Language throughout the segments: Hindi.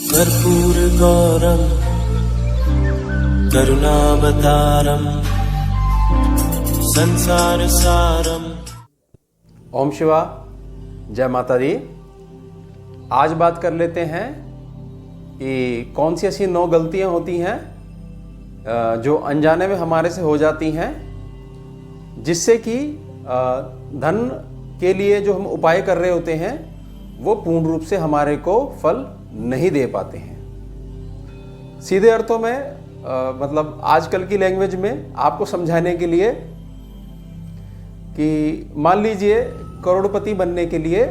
कर्पूर गौरम करुणावतारम संसार सारम। ओम शिवा, जय माता दी। आज बात कर लेते हैं कि कौन सी ऐसी 9 गलतियां होती हैं जो अनजाने में हमारे से हो जाती हैं, जिससे कि धन के लिए जो हम उपाय कर रहे होते हैं वो पूर्ण रूप से हमारे को फल नहीं दे पाते हैं। सीधे अर्थों में मतलब आजकल की लैंग्वेज में आपको समझाने के लिए कि मान लीजिए करोड़पति बनने के लिए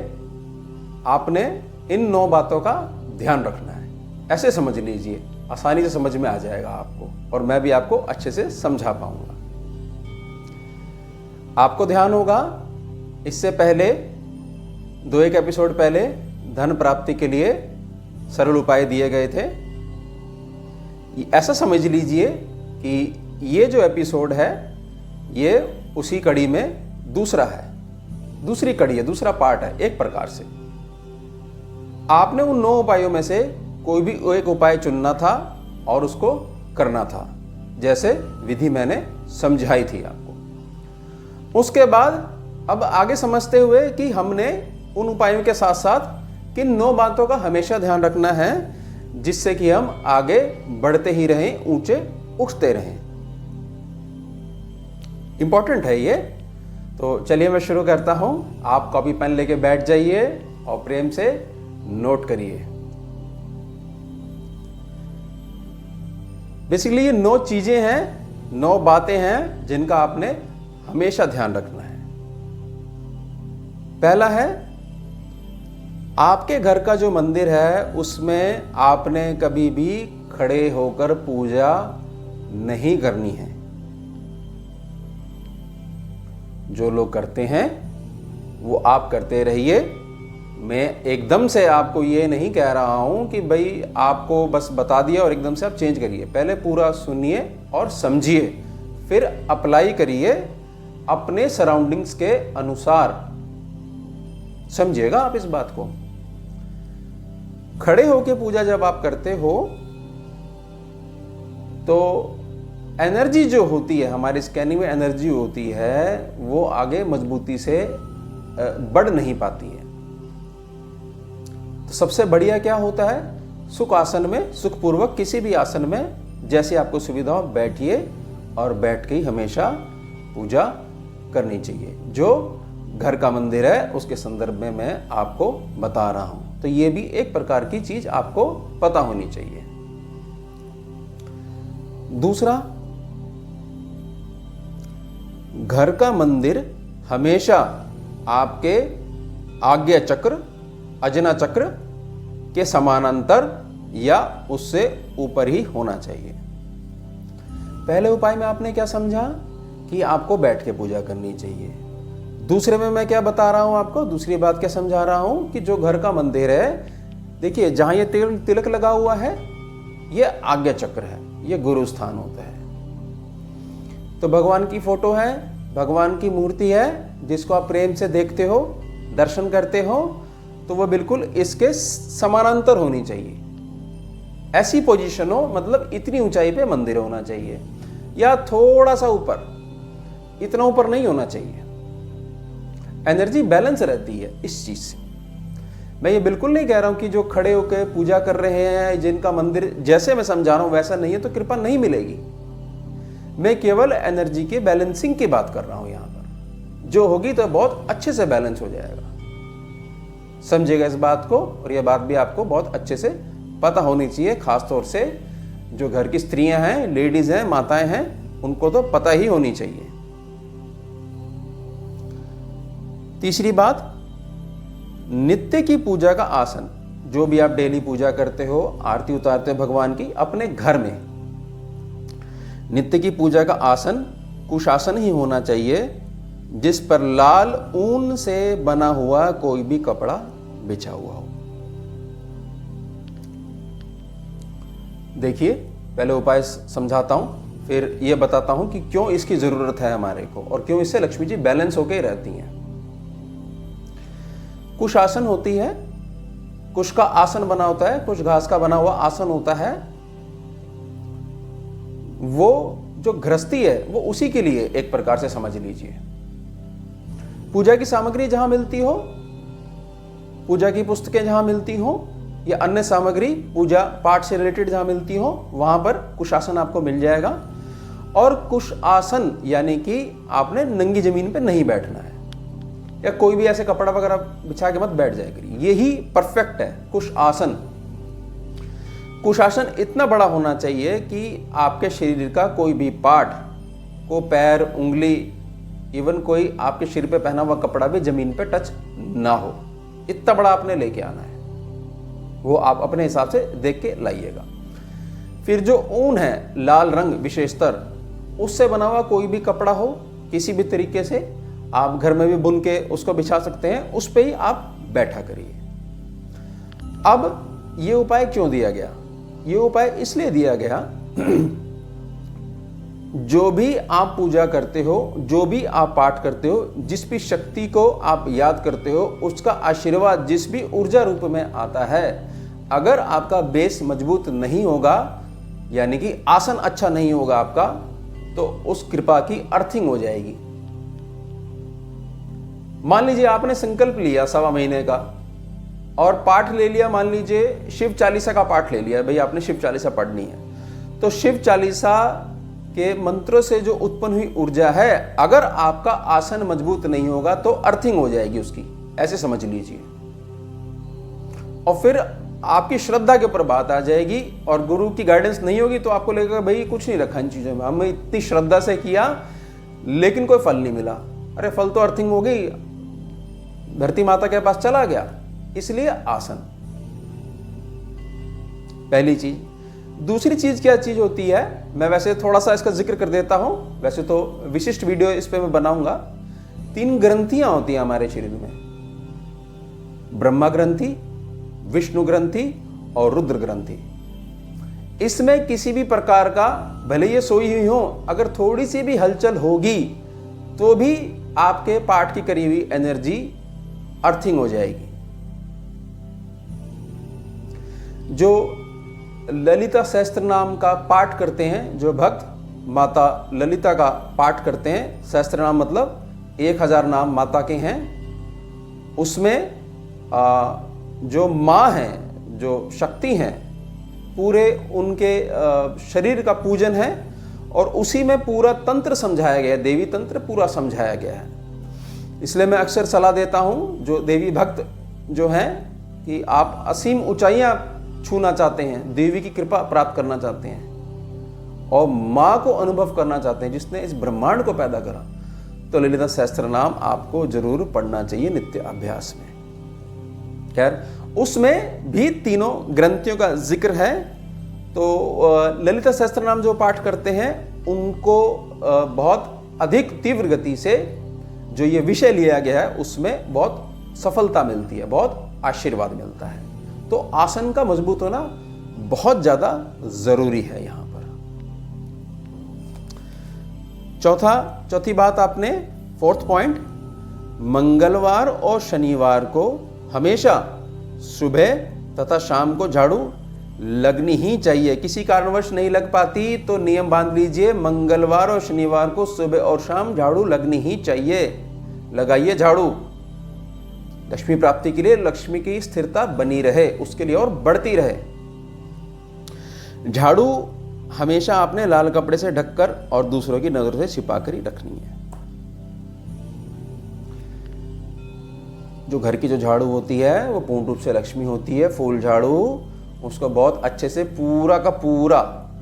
आपने इन 9 बातों का ध्यान रखना है। ऐसे समझ लीजिए, आसानी से समझ में आ जाएगा आपको, और मैं भी आपको अच्छे से समझा पाऊंगा। आपको ध्यान होगा, इससे पहले 2-1 एपिसोड पहले धन प्राप्ति के लिए सरल उपाय दिए गए थे। ऐसा समझ लीजिए कि ये जो एपिसोड है ये उसी कड़ी में दूसरा है, दूसरी कड़ी है, दूसरा पार्ट है। एक प्रकार से आपने उन 9 उपायों में से कोई भी एक उपाय चुनना था और उसको करना था, जैसे विधि मैंने समझाई थी आपको। उसके बाद अब आगे समझते हुए कि हमने उन उपायों के साथ साथ किन 9 बातों का हमेशा ध्यान रखना है, जिससे कि हम आगे बढ़ते ही रहें, ऊंचे उठते रहें। इंपॉर्टेंट है ये। तो चलिए मैं शुरू करता हूं। आप कॉपी पेन लेके बैठ जाइए और प्रेम से नोट करिए। बेसिकली ये 9 चीजें हैं, 9 बातें हैं जिनका आपने हमेशा ध्यान रखना है। पहला है, आपके घर का जो मंदिर है उसमें आपने कभी भी खड़े होकर पूजा नहीं करनी है। जो लोग करते हैं वो आप करते रहिए। मैं एकदम से आपको ये नहीं कह रहा हूं कि भाई आपको बस बता दिया और एकदम से आप चेंज करिए। पहले पूरा सुनिए और समझिए, फिर अप्लाई करिए अपने सराउंडिंग्स के अनुसार। समझिएगा आप इस बात को। खड़े होकर पूजा जब आप करते हो तो एनर्जी जो होती है, हमारी स्कैनिंग में एनर्जी होती है, वो आगे मजबूती से बढ़ नहीं पाती है। तो सबसे बढ़िया क्या होता है, सुख आसन में, सुखपूर्वक किसी भी आसन में जैसे आपको सुविधा हो बैठिए, और बैठ के ही हमेशा पूजा करनी चाहिए। जो घर का मंदिर है उसके संदर्भ में मैं आपको बता रहा हूं। तो ये भी एक प्रकार की चीज आपको पता होनी चाहिए। दूसरा, घर का मंदिर हमेशा आपके आज्ञा चक्र, अजना चक्र के समानांतर या उससे ऊपर ही होना चाहिए। पहले उपाय में आपने क्या समझा कि आपको बैठ के पूजा करनी चाहिए। दूसरे में मैं क्या बता रहा हूं आपको, दूसरी बात क्या समझा रहा हूं कि जो घर का मंदिर है, देखिए जहां ये तिलक लगा हुआ है ये आज्ञा चक्र है, ये गुरु स्थान होता है। तो भगवान की फोटो है, भगवान की मूर्ति है, जिसको आप प्रेम से देखते हो, दर्शन करते हो, तो वह बिल्कुल इसके समानांतर होनी चाहिए। ऐसी पोजीशन हो, मतलब इतनी ऊंचाई पे मंदिर होना चाहिए, या थोड़ा सा ऊपर, इतना ऊपर नहीं होना चाहिए। एनर्जी बैलेंस रहती है इस चीज से। मैं ये बिल्कुल नहीं कह रहा हूं कि जो खड़े होकर पूजा कर रहे हैं, जिनका मंदिर जैसे मैं समझा रहा हूं वैसा नहीं है तो कृपा नहीं मिलेगी। मैं केवल एनर्जी के बैलेंसिंग की बात कर रहा हूं। यहां पर जो होगी तो बहुत अच्छे से बैलेंस हो जाएगा। समझिएगा इस बात को, और यह बात भी आपको बहुत अच्छे से पता होनी चाहिए। खासतौर से जो घर की स्त्रियां हैं, लेडीज हैं, माताएं हैं, उनको तो पता ही होनी चाहिए। तीसरी बात, नित्य की पूजा का आसन, जो भी आप डेली पूजा करते हो, आरती उतारते हो भगवान की अपने घर में, नित्य की पूजा का आसन कुशासन ही होना चाहिए, जिस पर लाल ऊन से बना हुआ कोई भी कपड़ा बिछा हुआ हो। देखिए, पहले उपाय समझाता हूं, फिर यह बताता हूं कि क्यों इसकी जरूरत है हमारे को, और क्यों इससे लक्ष्मी जी बैलेंस होकर रहती हैं। कुशासन होती है कुश का आसन बना होता है, कुश घास का बना हुआ आसन होता है, वो जो गृहस्थी है वो उसी के लिए एक प्रकार से समझ लीजिए। पूजा की सामग्री जहां मिलती हो, पूजा की पुस्तकें जहां मिलती हो या अन्य सामग्री पूजा पाठ से रिलेटेड जहां मिलती हो, वहां पर कुशासन आपको मिल जाएगा। और कुश आसन यानी कि आपने नंगी जमीन पे नहीं बैठना है या कोई भी ऐसे कपड़ा वगैरह बिछा के मत बैठ जाया करिए, यही परफेक्ट है कुश आसन। कुशासन इतना बड़ा होना चाहिए कि आपके शरीर का कोई भी पार्ट को, पैर, उंगली, इवन कोई आपके शरीर पे पहना हुआ कपड़ा भी जमीन पे टच ना हो, इतना बड़ा आपने लेके आना है। वो आप अपने हिसाब से देख के लाइएगा। फिर जो ऊन है लाल रंग विशेषतर, उससे बना हुआ कोई भी कपड़ा हो, किसी भी तरीके से आप घर में भी बुन के उसको बिछा सकते हैं, उस पे ही आप बैठा करिए। अब ये उपाय क्यों दिया गया? ये उपाय इसलिए दिया गया जो भी आप पूजा करते हो, जो भी आप पाठ करते हो, जिस भी शक्ति को आप याद करते हो, उसका आशीर्वाद जिस भी ऊर्जा रूप में आता है, अगर आपका बेस मजबूत नहीं होगा, यानी कि आसन अच्छा नहीं होगा आपका, तो उस कृपा की अर्थिंग हो जाएगी। मान लीजिए आपने संकल्प लिया 1.25 महीने का और पाठ ले लिया, मान लीजिए शिव चालीसा का पाठ ले लिया, भाई आपने शिव चालीसा पढ़नी है, तो शिव चालीसा के मंत्रों से जो उत्पन्न हुई ऊर्जा है, अगर आपका आसन मजबूत नहीं होगा तो अर्थिंग हो जाएगी उसकी, ऐसे समझ लीजिए। और फिर आपकी श्रद्धा के ऊपर बात आ जाएगी और गुरु की गाइडेंस नहीं होगी तो आपको लगेगा भाई कुछ नहीं रखा इन चीजों में, हमने इतनी श्रद्धा से किया लेकिन कोई फल नहीं मिला। अरे फल तो अर्थिंग हो गई, धरती माता के पास चला गया। इसलिए आसन पहली चीज। दूसरी चीज क्या चीज होती है, मैं वैसे थोड़ा सा इसका जिक्र कर देता हूं, वैसे तो विशिष्ट वीडियो इस पे मैं बनाऊंगा। 3 ग्रंथियां होती हैं हमारे शरीर में, ब्रह्मा ग्रंथि, विष्णु ग्रंथि और रुद्र ग्रंथि। इसमें किसी भी प्रकार का, भले ये सोई हुई हो, अगर थोड़ी सी भी हलचल होगी तो भी आपके पाठ की करी हुई एनर्जी अर्थिंग हो जाएगी। जो ललिता सहस्त्र नाम का पाठ करते हैं, जो भक्त माता ललिता का पाठ करते हैं, सहस्त्र नाम मतलब 1000 नाम माता के हैं, उसमें जो माँ हैं, जो शक्ति हैं, पूरे उनके शरीर का पूजन है और उसी में पूरा तंत्र समझाया गया है, देवी तंत्र पूरा समझाया गया है। इसलिए मैं अक्सर सलाह देता हूँ जो देवी भक्त जो हैं कि आप असीम ऊंचाइयाँ छूना चाहते हैं, देवी की कृपा प्राप्त करना चाहते हैं और माँ को अनुभव करना चाहते हैं जिसने इस ब्रह्मांड को पैदा करा, तो ललिता सहस्त्र नाम आपको जरूर पढ़ना चाहिए नित्य अभ्यास में। खैर, उसमें भी 3 ग्रंथियों का जिक्र है। तो ललिता सहस्त्र नाम जो पाठ करते हैं उनको बहुत अधिक तीव्र गति से जो ये विषय लिया गया है उसमें बहुत सफलता मिलती है, बहुत आशीर्वाद मिलता है। तो आसन का मजबूत होना बहुत ज्यादा जरूरी है यहां पर। चौथी बात आपने, 4th पॉइंट, मंगलवार और शनिवार को हमेशा सुबह तथा शाम को झाड़ू लगनी ही चाहिए। किसी कारणवश नहीं लग पाती तो नियम बांध लीजिए, मंगलवार और शनिवार को सुबह और शाम झाड़ू लगनी ही चाहिए। लगाइए झाड़ू, लक्ष्मी प्राप्ति के लिए, लक्ष्मी की स्थिरता बनी रहे, उसके लिए और बढ़ती रहे। झाड़ू हमेशा आपने लाल कपड़े से ढककर और दूसरों की नजर से छिपा कर ही रखनी है। जो घर की जो झाड़ू होती है वो पूर्ण रूप से लक्ष्मी होती है। फूल झाड़ू, उसको बहुत अच्छे से पूरा का पूरा,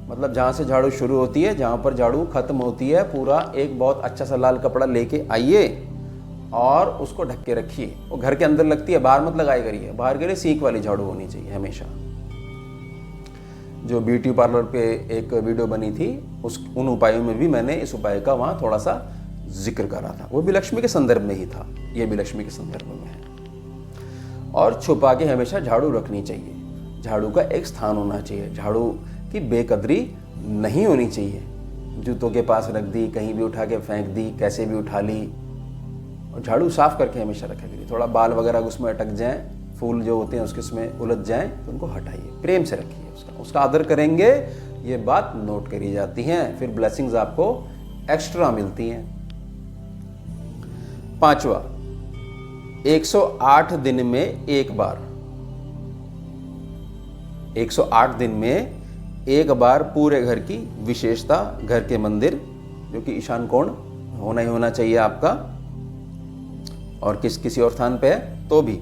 मतलब जहाँ से झाड़ू शुरू होती है, जहाँ पर झाड़ू खत्म होती है, पूरा एक बहुत अच्छा सा लाल कपड़ा लेके आइए और उसको ढक के रखिए। वो घर के अंदर लगती है, बाहर मत लगाई करिए। बाहर के लिए सीख वाली झाड़ू होनी चाहिए हमेशा। जो ब्यूटी पार्लर पे एक वीडियो बनी थी, उन उपायों में भी मैंने इस उपाय का वहाँ थोड़ा सा जिक्र करा था। वो भी लक्ष्मी के संदर्भ में ही था, ये भी लक्ष्मी के संदर्भ में है। और छुपा के हमेशा झाड़ू रखनी चाहिए। झाड़ू का एक स्थान होना चाहिए। झाड़ू की बेकदरी नहीं होनी चाहिए। जूतों के पास रख दी, कहीं भी उठा के फेंक दी, कैसे भी उठा ली। और झाड़ू साफ करके हमेशा रखा करिए। थोड़ा बाल वगैरह उसमें अटक जाए फूल जो होते हैं उसके उसमें उलझ जाएं तो उनको हटाइए, प्रेम से रखिए, उसका आदर करेंगे, ये बात नोट करी जाती हैं, फिर ब्लेसिंग्स आपको एक्स्ट्रा मिलती हैं। 5वां, 108 दिन में एक बार, 108 दिन में एक बार पूरे घर की विशेषता, घर के मंदिर जो कि ईशान कोण होना ही होना चाहिए आपका, और किसी और स्थान पे है तो भी,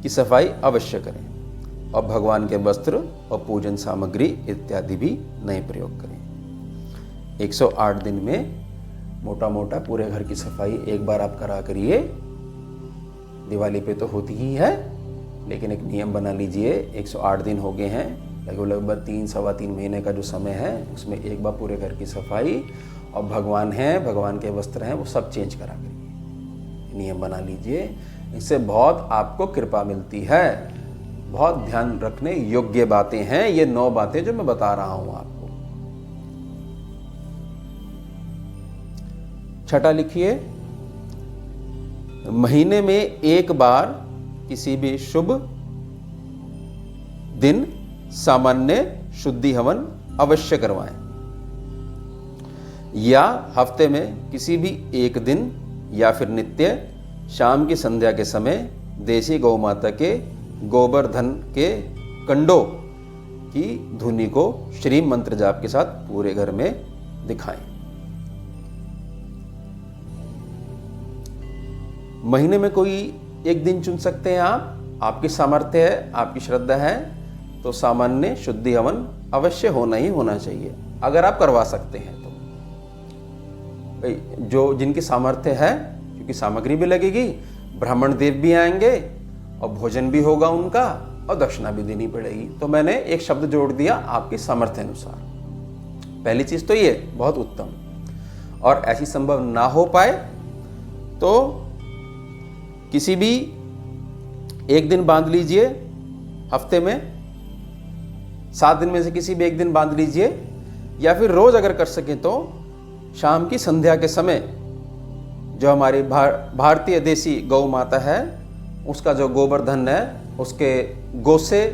की सफाई अवश्य करें, और भगवान के वस्त्र और पूजन सामग्री इत्यादि भी नए प्रयोग करें। 108 दिन में मोटा मोटा पूरे घर की सफाई एक बार आप करा करिए। दिवाली पे तो होती ही है, लेकिन एक नियम बना लीजिए, 108 दिन हो गए हैं, लगभग 3-3.25 महीने का जो समय है उसमें एक बार पूरे घर की सफाई, और भगवान हैं, भगवान के वस्त्र हैं, वो सब चेंज करा करिए, नियम बना लीजिए। इससे बहुत आपको कृपा मिलती है। बहुत ध्यान रखने योग्य बातें हैं ये 9 बातें जो मैं बता रहा हूं आपको। 6 लिखिए, महीने में एक बार किसी भी शुभ दिन सामान्य शुद्धि हवन अवश्य करवाएं, या हफ्ते में किसी भी एक दिन या फिर नित्य शाम की संध्या के समय देसी गौ माता के गोवर्धन के कंडों की धुनी को श्री मंत्र जाप के साथ पूरे घर में दिखाएं। महीने में कोई एक दिन चुन सकते हैं आप, आपकी सामर्थ्य है, आपकी श्रद्धा है तो सामान्य शुद्धि हवन अवश्य होना ही होना चाहिए, अगर आप करवा सकते हैं तो। जो जिनकी सामर्थ्य है, क्योंकि सामग्री भी लगेगी, ब्राह्मण देव भी आएंगे और भोजन भी होगा उनका, और दक्षिणा भी देनी पड़ेगी, तो मैंने एक शब्द जोड़ दिया आपकी सामर्थ्य अनुसार। पहली चीज तो ये बहुत उत्तम। और ऐसी संभव ना हो पाए तो किसी भी एक दिन बांध लीजिए, हफ्ते में 7 दिन में से किसी भी एक दिन बांध लीजिए, या फिर रोज अगर कर सकें तो शाम की संध्या के समय जो हमारी भारतीय देसी गौ माता है उसका जो गोवर्धन है, उसके गोसे,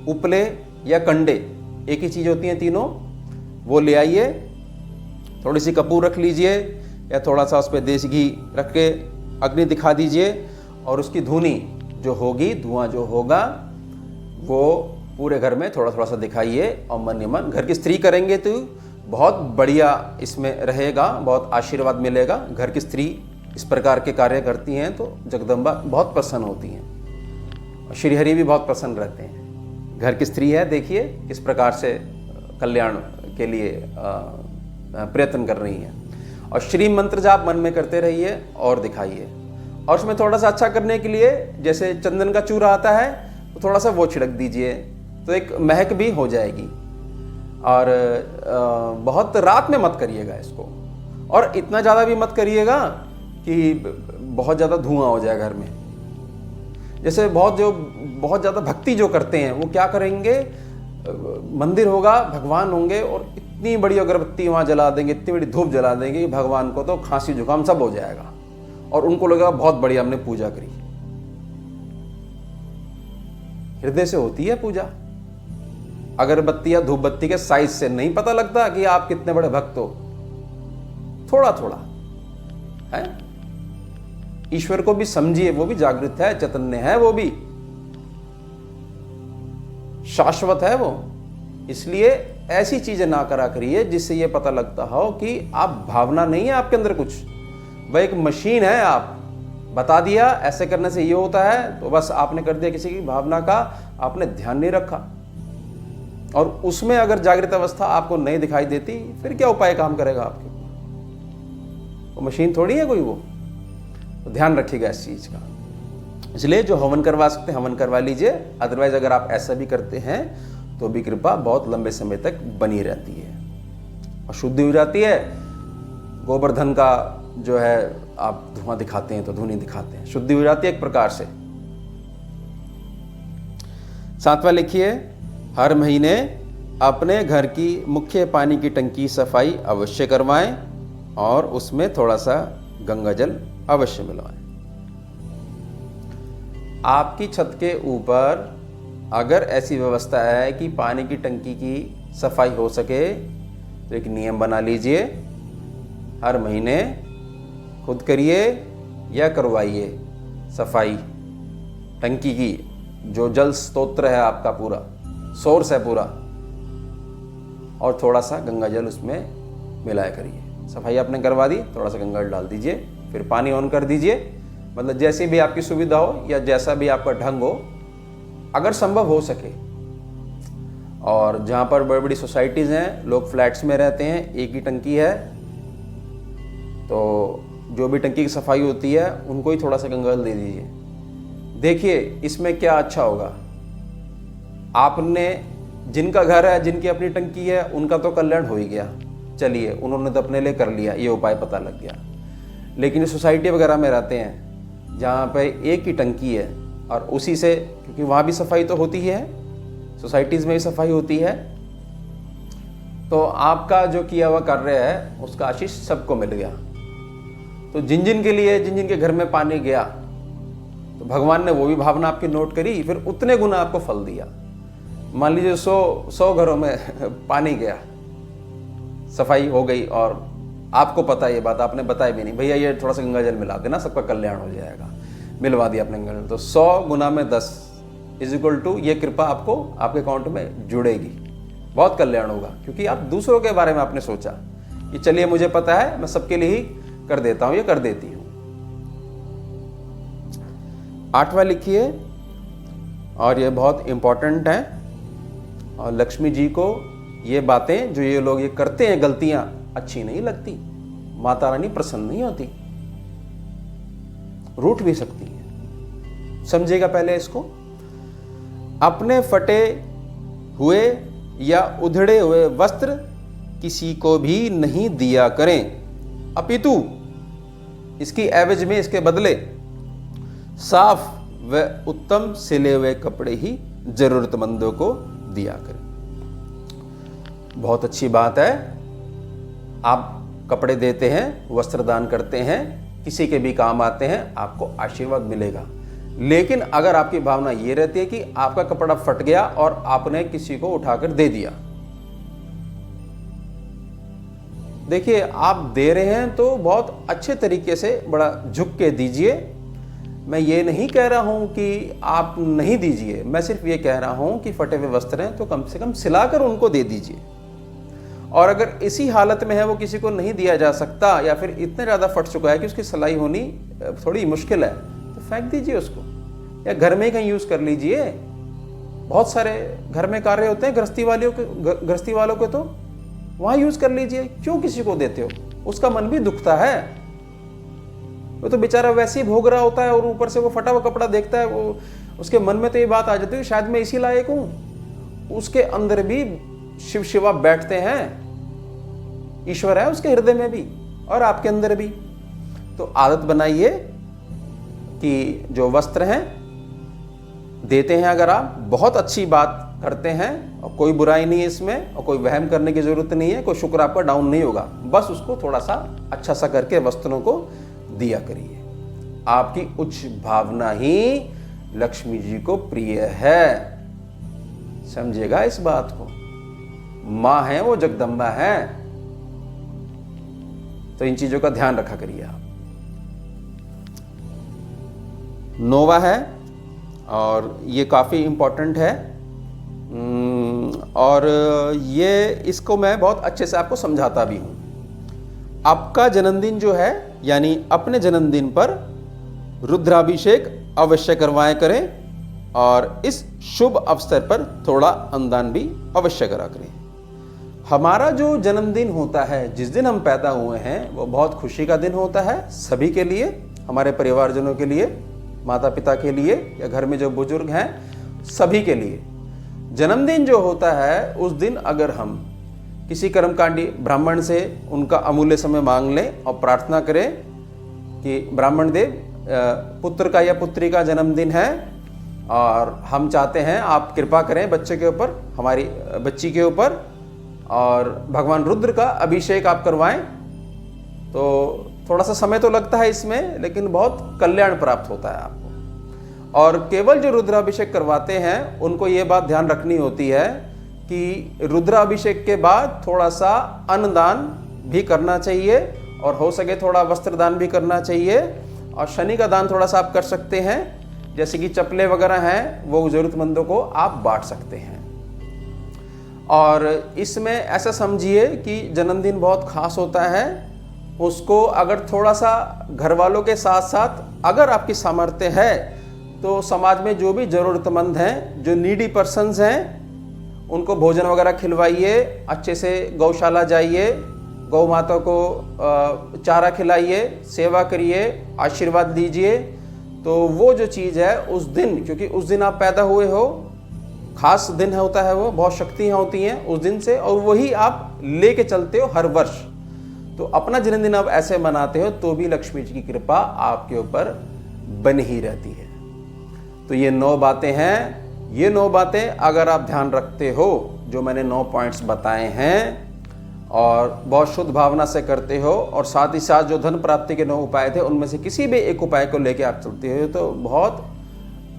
उपले या कंडे, एक ही चीज होती हैं तीनों, वो ले आइए, थोड़ी सी कपूर रख लीजिए या थोड़ा सा उस पर देसी घी रख के अग्नि दिखा दीजिए, और उसकी धुनी जो होगी, धुआं जो होगा, वो पूरे घर में थोड़ा थोड़ा सा दिखाइए, और मन ही मन घर की स्त्री करेंगे तो बहुत बढ़िया इसमें रहेगा, बहुत आशीर्वाद मिलेगा। घर की स्त्री इस प्रकार के कार्य करती हैं तो जगदम्बा बहुत प्रसन्न होती हैं, और श्रीहरि भी बहुत प्रसन्न रहते हैं। घर की स्त्री है, देखिए किस प्रकार से कल्याण के लिए प्रयत्न कर रही हैं। और श्री मंत्र जाप मन में करते रहिए और दिखाइए, और उसमें थोड़ा सा अच्छा करने के लिए जैसे चंदन का चूरा आता है तो थोड़ा सा वो छिड़क दीजिए, तो एक महक भी हो जाएगी। और बहुत रात में मत करिएगा इसको, और इतना ज़्यादा भी मत करिएगा कि बहुत ज़्यादा धुआं हो जाए घर में। जैसे बहुत ज़्यादा भक्ति जो करते हैं वो क्या करेंगे, मंदिर होगा, भगवान होंगे, और इतनी बड़ी अगरबत्ती वहाँ जला देंगे, इतनी बड़ी धूप जला देंगे कि भगवान को तो खांसी जुकाम सब हो जाएगा, और उनको लगेगा बहुत बढ़िया हमने पूजा करी। हृदय से होती है पूजा, अगरबत्ती या धूप बत्ती के साइज से नहीं पता लगता कि आप कितने बड़े भक्त हो। थोड़ा थोड़ा है, ईश्वर को भी समझिए, वो भी जागृत है, चैतन्य है, वो भी शाश्वत है वो। इसलिए ऐसी चीजें ना करा करिए जिससे ये पता लगता हो कि आप भावना नहीं है आपके अंदर कुछ, वह एक मशीन है। आप बता दिया ऐसे करने से ये होता है तो बस आपने कर दिया, किसी की भावना का आपने ध्यान नहीं रखा, और उसमें अगर जागृत अवस्था आपको नहीं दिखाई देती फिर क्या उपाय काम करेगा आपके ऊपर? वो मशीन थोड़ी है कोई, वो तो ध्यान रखिएगा इस चीज का। इसलिए जो हवन करवा सकते हैं हवन करवा लीजिए, अदरवाइज अगर आप ऐसा भी करते हैं तो भी कृपा बहुत लंबे समय तक बनी रहती है और शुद्धि हो जाती है। गोवर्धन का जो है आप धुआं दिखाते हैं तो धुनी दिखाते हैं, शुद्धि हो जाती है एक प्रकार से। 7वां लिखिए, हर महीने अपने घर की मुख्य पानी की टंकी सफाई अवश्य करवाएं और उसमें थोड़ा सा गंगा जल अवश्य मिलवाएं। आपकी छत के ऊपर अगर ऐसी व्यवस्था है कि पानी की टंकी की सफाई हो सके तो एक नियम बना लीजिए, हर महीने खुद करिए या करवाइए सफाई टंकी की। जो जल स्तोत्र है आपका, पूरा सोर्स है पूरा, और थोड़ा सा गंगा जल उसमें मिलाया करिए। सफाई आपने करवा दी, थोड़ा सा गंगा जल डाल दीजिए, फिर पानी ऑन कर दीजिए। मतलब जैसी भी आपकी सुविधा हो या जैसा भी आपका ढंग हो, अगर संभव हो सके। और जहाँ पर बड़ी बड़ी सोसाइटीज़ हैं, लोग फ्लैट्स में रहते हैं, एक ही टंकी है, तो जो भी टंकी की सफाई होती है उनको ही थोड़ा सा गंगा जल दे दीजिए। देखिए इसमें क्या अच्छा होगा, आपने जिनका घर है, जिनकी अपनी टंकी है, उनका तो कल्याण हो ही गया, चलिए उन्होंने तो अपने लिए कर लिया, ये उपाय पता लग गया। लेकिन ये सोसाइटी वगैरह में रहते हैं जहाँ पे एक ही टंकी है और उसी से, क्योंकि वहाँ भी सफाई तो होती ही है, सोसाइटीज़ में भी सफाई होती है, तो आपका जो किया हुआ कार्य है उसका आशीष सबको मिल गया। तो जिन जिन के लिए, जिन जिन के घर में पानी गया, तो भगवान ने वो भी भावना आपकी नोट करी, फिर उतने गुना आपको फल दिया। मान लीजिए 100 घरों में पानी गया, सफाई हो गई, और आपको पता है ये बात, आपने बताया भी नहीं, भैया ये थोड़ा सा गंगा जल मिला देना, सबका कल्याण हो जाएगा, मिलवा दिया आपने गंगा जल। तो 100 गुना में 10 = ये कृपा आपको आपके अकाउंट में जुड़ेगी, बहुत कल्याण होगा। क्योंकि आप दूसरों के बारे में आपने सोचा कि चलिए मुझे पता है, मैं सबके लिए ही कर देता हूँ, ये कर देती हूँ। 8वां लिखिए, और ये बहुत इंपॉर्टेंट है, और लक्ष्मी जी को ये बातें जो ये लोग ये करते हैं, गलतियां अच्छी नहीं लगती, माता रानी प्रसन्न नहीं होती, रूठ भी सकती है। समझेगा पहले इसको। अपने फटे हुए या उधड़े हुए वस्त्र किसी को भी नहीं दिया करें, अपितु इसकी एवज में, इसके बदले साफ व उत्तम सिले हुए कपड़े ही जरूरतमंदों को दिया करें। बहुत अच्छी बात है, आप कपड़े देते हैं, वस्त्र दान करते हैं, किसी के भी काम आते हैं, आपको आशीर्वाद मिलेगा। लेकिन अगर आपकी भावना ये रहती है कि आपका कपड़ा फट गया और आपने किसी को उठाकर दे दिया, देखिए आप दे रहे हैं तो बहुत अच्छे तरीके से बड़ा झुक के दीजिए। मैं ये नहीं कह रहा हूं कि आप नहीं दीजिए, मैं सिर्फ ये कह रहा हूं कि फटे हुए वस्त्र हैं तो कम से कम सिलाकर उनको दे दीजिए। और अगर इसी हालत में है, वो किसी को नहीं दिया जा सकता, या फिर इतने ज़्यादा फट चुका है कि उसकी सिलाई होनी थोड़ी मुश्किल है, तो फेंक दीजिए उसको, या घर में ही कहीं यूज़ कर लीजिए। बहुत सारे घर में कार्य होते हैं गृहस्थी वालों के, तो वहाँ यूज़ कर लीजिए। क्यों किसी को देते हो? उसका मन भी दुखता है, वो तो बेचारा वैसे ही भोग रहा होता है, और ऊपर से वो फटा हुआ कपड़ा देखता है, वो उसके मन में तो ये बात आ जाती है शायद मैं इसी लायक हूँ। उसके अंदर भी शिव शिवा बैठते हैं, ईश्वर है उसके हृदय में भी और आपके अंदर भी। तो आदत बनाइए कि जो वस्त्र हैं देते हैं, अगर आप बहुत अच्छी बात करते हैं और कोई बुराई नहीं है इसमें, और कोई वहम करने की जरूरत नहीं है, कोई शुक्र आपका डाउन नहीं होगा, बस उसको थोड़ा सा अच्छा सा करके वस्त्रों को दिया करिए। आपकी उच्च भावना ही लक्ष्मी जी को प्रिय है, समझेगा इस बात को। मां है वो, जगदम्बा है, तो इन चीजों का ध्यान रखा करिए आप। 9वां है, और ये काफी इंपॉर्टेंट है, और ये इसको मैं बहुत अच्छे से आपको समझाता भी हूं। आपका जन्मदिन जो है, यानी अपने जन्मदिन पर रुद्राभिषेक अवश्य करवाएं करें, और इस शुभ अवसर पर थोड़ा अन्नदान भी अवश्य करा करें। हमारा जो जन्मदिन होता है, जिस दिन हम पैदा हुए हैं, वो बहुत खुशी का दिन होता है सभी के लिए, हमारे परिवारजनों के लिए, माता पिता के लिए, या घर में जो बुजुर्ग हैं सभी के लिए। जन्मदिन जो होता है उस दिन अगर हम किसी कर्मकांडी ब्राह्मण से उनका अमूल्य समय मांग लें और प्रार्थना करें कि ब्राह्मण देव, पुत्र का या पुत्री का जन्मदिन है और हम चाहते हैं आप कृपा करें बच्चे के ऊपर, हमारी बच्ची के ऊपर, और भगवान रुद्र का अभिषेक आप करवाएं, तो थोड़ा सा समय तो लगता है इसमें, लेकिन बहुत कल्याण प्राप्त होता है आपको। और केवल जो रुद्राभिषेक करवाते हैं उनको ये बात ध्यान रखनी होती है कि रुद्राभिषेक के बाद थोड़ा सा अन्नदान भी करना चाहिए और हो सके थोड़ा वस्त्रदान भी करना चाहिए। और शनि का दान थोड़ा सा आप कर सकते हैं, जैसे कि चप्पलें वगैरह हैं वो ज़रूरतमंदों को आप बांट सकते हैं। और इसमें ऐसा समझिए कि जन्मदिन बहुत खास होता है, उसको अगर थोड़ा सा घर वालों के साथ साथ अगर आपकी सामर्थ्य है तो समाज में जो भी ज़रूरतमंद हैं, जो नीडी पर्सन्स हैं, उनको भोजन वगैरह खिलवाइए, अच्छे से गौशाला जाइए, गौ माता को चारा खिलाइए, सेवा करिए, आशीर्वाद दीजिए। तो वो जो चीज़ है उस दिन, क्योंकि उस दिन आप पैदा हुए हो, खास दिन होता है वो, बहुत शक्तियाँ होती हैं उस दिन से, और वही आप लेके चलते हो हर वर्ष। तो अपना जन्मदिन आप ऐसे मनाते हो तो भी लक्ष्मी जी की कृपा आपके ऊपर बनी ही रहती है। तो ये 9 बातें हैं। ये 9 बातें अगर आप ध्यान रखते हो, जो मैंने 9 पॉइंट्स बताए हैं, और बहुत शुद्ध भावना से करते हो, और साथ ही साथ जो धन प्राप्ति के 9 उपाय थे उनमें से किसी भी एक उपाय को लेके आप चलते हो, तो बहुत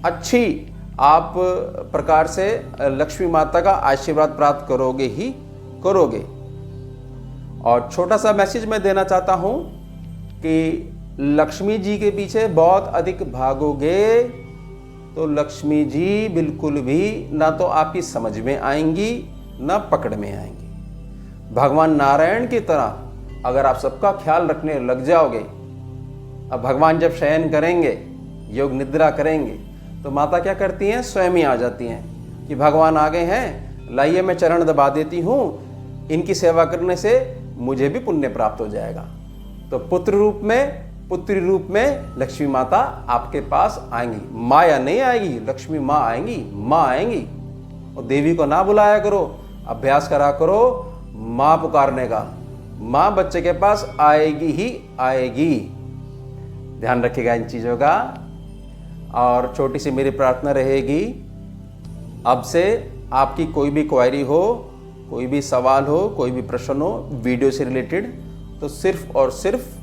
अच्छी आप प्रकार से लक्ष्मी माता का आशीर्वाद प्राप्त करोगे ही करोगे। और छोटा सा मैसेज मैं देना चाहता हूँ कि लक्ष्मी जी के पीछे बहुत अधिक भागोगे तो लक्ष्मी जी बिल्कुल भी ना तो आपकी समझ में आएंगी ना पकड़ में आएंगी। भगवान नारायण की तरह अगर आप सबका ख्याल रखने लग जाओगे, अब भगवान जब शयन करेंगे, योग निद्रा करेंगे, तो माता क्या करती हैं, स्वयं ही आ जाती हैं कि भगवान आ गए हैं, लाइए मैं चरण दबा देती हूँ, इनकी सेवा करने से मुझे भी पुण्य प्राप्त हो जाएगा। तो पुत्र रूप में, पुत्री रूप में लक्ष्मी माता आपके पास आएंगी। माया नहीं आएगी, लक्ष्मी माँ आएंगी, माँ आएंगी। और देवी को ना बुलाया करो, अभ्यास करा करो माँ पुकारने का। माँ बच्चे के पास आएगी ही आएगी। ध्यान रखिएगा इन चीज़ों का। और छोटी सी मेरी प्रार्थना रहेगी, अब से आपकी कोई भी क्वेरी हो, कोई भी सवाल हो, कोई भी प्रश्न हो वीडियो से रिलेटेड, तो सिर्फ और सिर्फ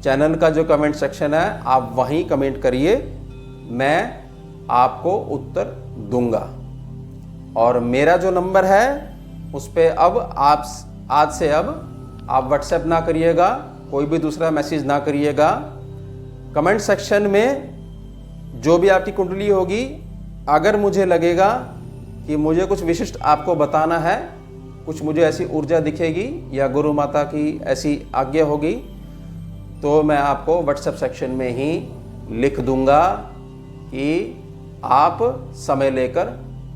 चैनल का जो कमेंट सेक्शन है आप वहीं कमेंट करिए, मैं आपको उत्तर दूंगा। और मेरा जो नंबर है उस पर अब आप आज से अब आप व्हाट्सएप ना करिएगा, कोई भी दूसरा मैसेज ना करिएगा। कमेंट सेक्शन में जो भी आपकी कुंडली होगी, अगर मुझे लगेगा कि मुझे कुछ विशिष्ट आपको बताना है, कुछ मुझे ऐसी ऊर्जा दिखेगी या गुरु माता की ऐसी आज्ञा होगी, तो मैं आपको व्हाट्सएप सेक्शन में ही लिख दूंगा कि आप समय लेकर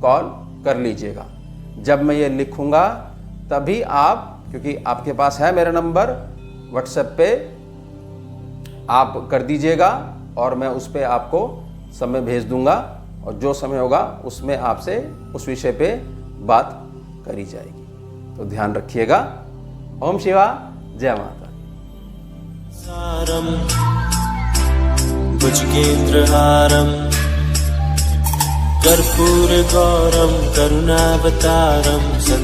कॉल कर लीजिएगा। जब मैं ये लिखूंगा तभी आप, क्योंकि आपके पास है मेरा नंबर, व्हाट्सएप पे आप कर दीजिएगा और मैं उस पर आपको समय भेज दूंगा, और जो समय होगा उसमें आपसे उस विषय पे बात करी जाएगी। तो ध्यान रखिएगा। ओम शिवा, जय माता। सारम भुजगेन्द्रहारम कर्पूरगौरम करुणावतारम